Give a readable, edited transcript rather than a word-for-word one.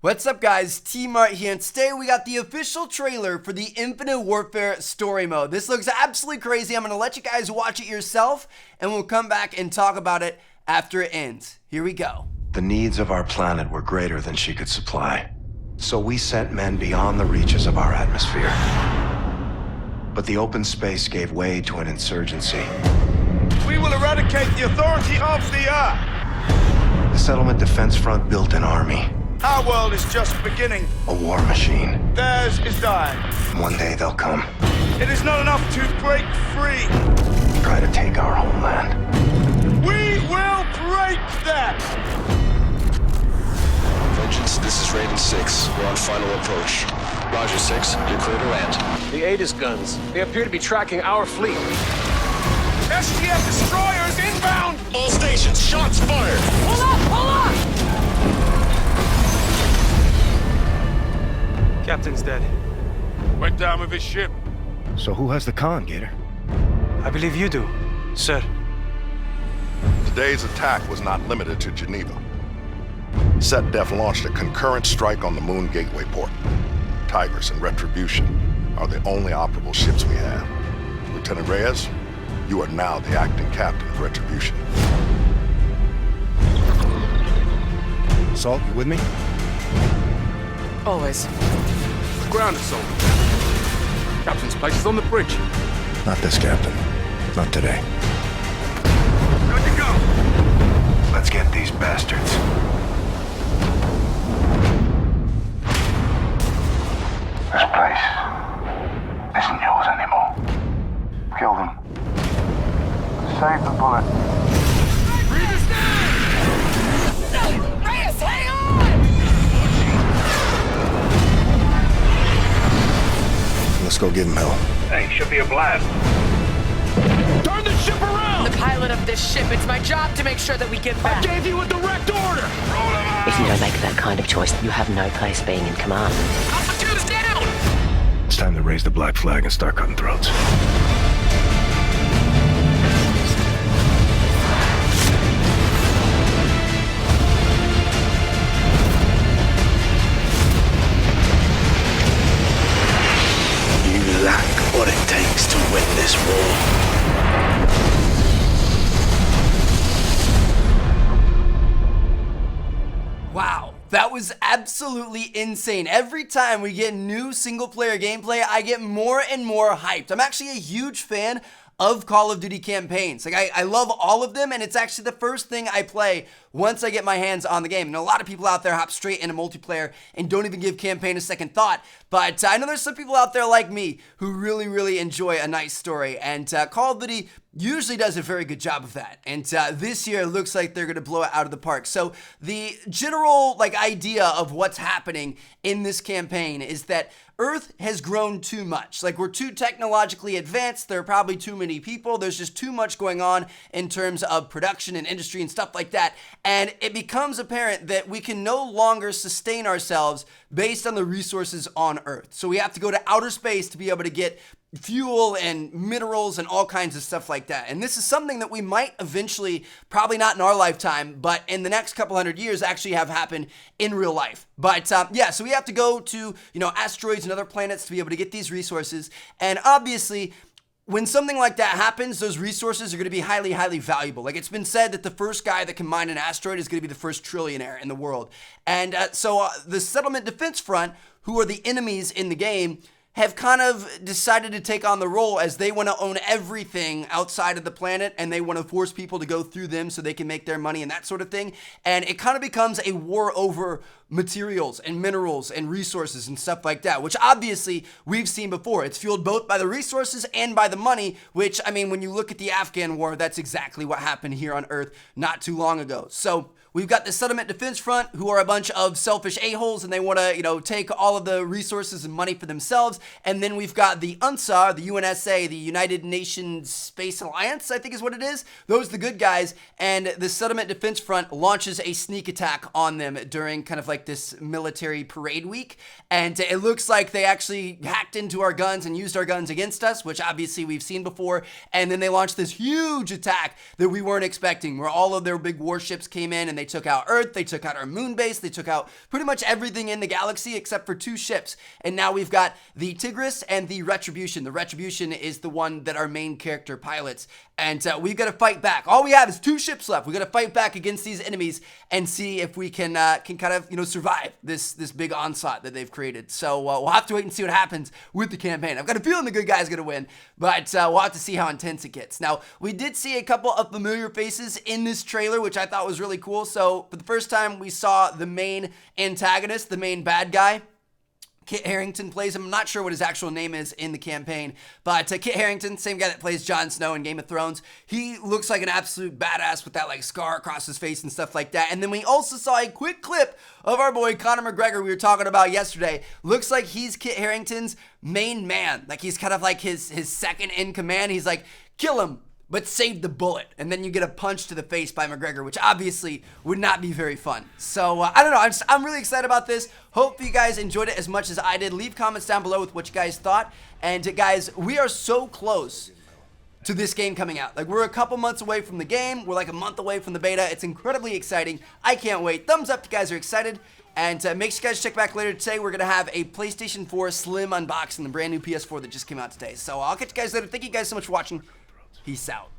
What's up guys, T-Mart here, and today we got the official trailer for the Infinite Warfare story mode. This looks absolutely crazy. I'm going to let you guys watch it yourself, and we'll come back and talk about it after it ends. Here we go. The needs of our planet were greater than she could supply, so we sent men beyond the reaches of our atmosphere. But the open space gave way to an insurgency. We will eradicate the authority of the Earth. The Settlement Defense Front built an army. Our world is just beginning. A war machine. Theirs is dying. One day they'll come. It is not enough to break free. Try to take our homeland. We will break them! Vengeance, this is Raven 6. We're on final approach. Roger 6, you're clear to land. The Aegis guns. They appear to be tracking our fleet. STF destroyers inbound! All stations, shots fired! Pull up! Pull up! Captain's dead. Went down with his ship. So who has the con, Gator? I believe you do, sir. Today's attack was not limited to Geneva. SetDef launched a concurrent strike on the Moon Gateway port. Tigers and Retribution are the only operable ships we have. Lieutenant Reyes, you are now the acting captain of Retribution. Salt, you with me? Always. Grounded, soldier. Captain's place is on the bridge. Not this captain. Not today. Good to go. Let's get these bastards. This place isn't yours anymore. Kill them. Save the bullet. Reyes, hang on! Let's go give him hell. Hey, should be a blast. Turn the ship around! The pilot of this ship, it's my job to make sure that we get back. I gave you a direct order! Roll him out! If you don't make that kind of choice, you have no place being in command. Alpha 2's down! It's time to raise the black flag and start cutting throats. You lack what it takes to win this war. Wow, that was absolutely insane. Every time we get new single-player gameplay, I get more and more hyped. I'm actually a huge fan of Call of Duty campaigns. Like, I love all of them, and it's actually the first thing I play once I get my hands on the game. And a lot of people out there hop straight into multiplayer and don't even give campaign a second thought. But I know there's some people out there like me who really, really enjoy a nice story. And Call of Duty usually does a very good job of that. And this year, it looks like they're going to blow it out of the park. So the general idea of what's happening in this campaign is that Earth has grown too much. Like, we're too technologically advanced. There are probably too many people. There's just too much going on in terms of production and industry and stuff like that. And it becomes apparent that we can no longer sustain ourselves based on the resources on Earth. So we have to go to outer space to be able to get fuel and minerals and all kinds of stuff like that. And this is something that we might eventually, probably not in our lifetime, but in the next couple hundred years actually have happen in real life. But yeah, so we have to go to, asteroids and other planets to be able to get these resources. And obviously, when something like that happens, those resources are going to be highly, highly valuable. Like, it's been said that the first guy that can mine an asteroid is going to be the first trillionaire in the world. And so the Settlement Defense Front, who are the enemies in the game, have kind of decided to take on the role as they want to own everything outside of the planet, and they want to force people to go through them so they can make their money and that sort of thing. And it kind of becomes a war over materials and minerals and resources and stuff like that, which obviously we've seen before. It's fueled both by the resources and by the money, which, I mean, when you look at the Afghan war, that's exactly what happened here on Earth not too long ago. So we've got the Settlement Defense Front, who are a bunch of selfish a-holes, and they want to, take all of the resources and money for themselves. And then we've got the UNSA, the UNSA, the United Nations Space Alliance, I think is what it is. Those are the good guys. And the Settlement Defense Front launches a sneak attack on them during kind of like this military parade week. And it looks like they actually hacked into our guns and used our guns against us, which obviously we've seen before. And then they launched this huge attack that we weren't expecting, where all of their big warships came in and they they took out Earth, they took out our moon base, they took out pretty much everything in the galaxy except for 2 ships. And now we've got the Tigris and the Retribution. The Retribution is the one that our main character pilots. And we've got to fight back. All we have is 2 ships left. We got to fight back against these enemies and see if we can kind of, you know, survive this big onslaught that they've created. So we'll have to wait and see what happens with the campaign. I've got a feeling the good guy's going to win, but we'll have to see how intense it gets. Now, we did see a couple of familiar faces in this trailer, which I thought was really cool. So for the first time, we saw the main antagonist, the main bad guy. Kit Harington plays him. I'm not sure what his actual name is in the campaign, but Kit Harington, same guy that plays Jon Snow in Game of Thrones. He looks like an absolute badass with that like scar across his face and stuff like that. And then we also saw a quick clip of our boy Conor McGregor we were talking about yesterday. Looks like he's Kit Harington's main man. Like he's kind of like his second in command. He's like, kill him, but save the bullet. And then you get a punch to the face by McGregor, which obviously would not be very fun. So I don't know, I'm really excited about this. Hope you guys enjoyed it as much as I did. Leave comments down below with what you guys thought. And guys, we are so close to this game coming out. Like, we're a couple months away from the game. We're like a month away from the beta. It's incredibly exciting. I can't wait. Thumbs up if you guys are excited. And make sure you guys check back later today. We're going to have a PlayStation 4 Slim unboxing, the brand new PS4 that just came out today. So I'll catch you guys later. Thank you guys so much for watching. Peace out.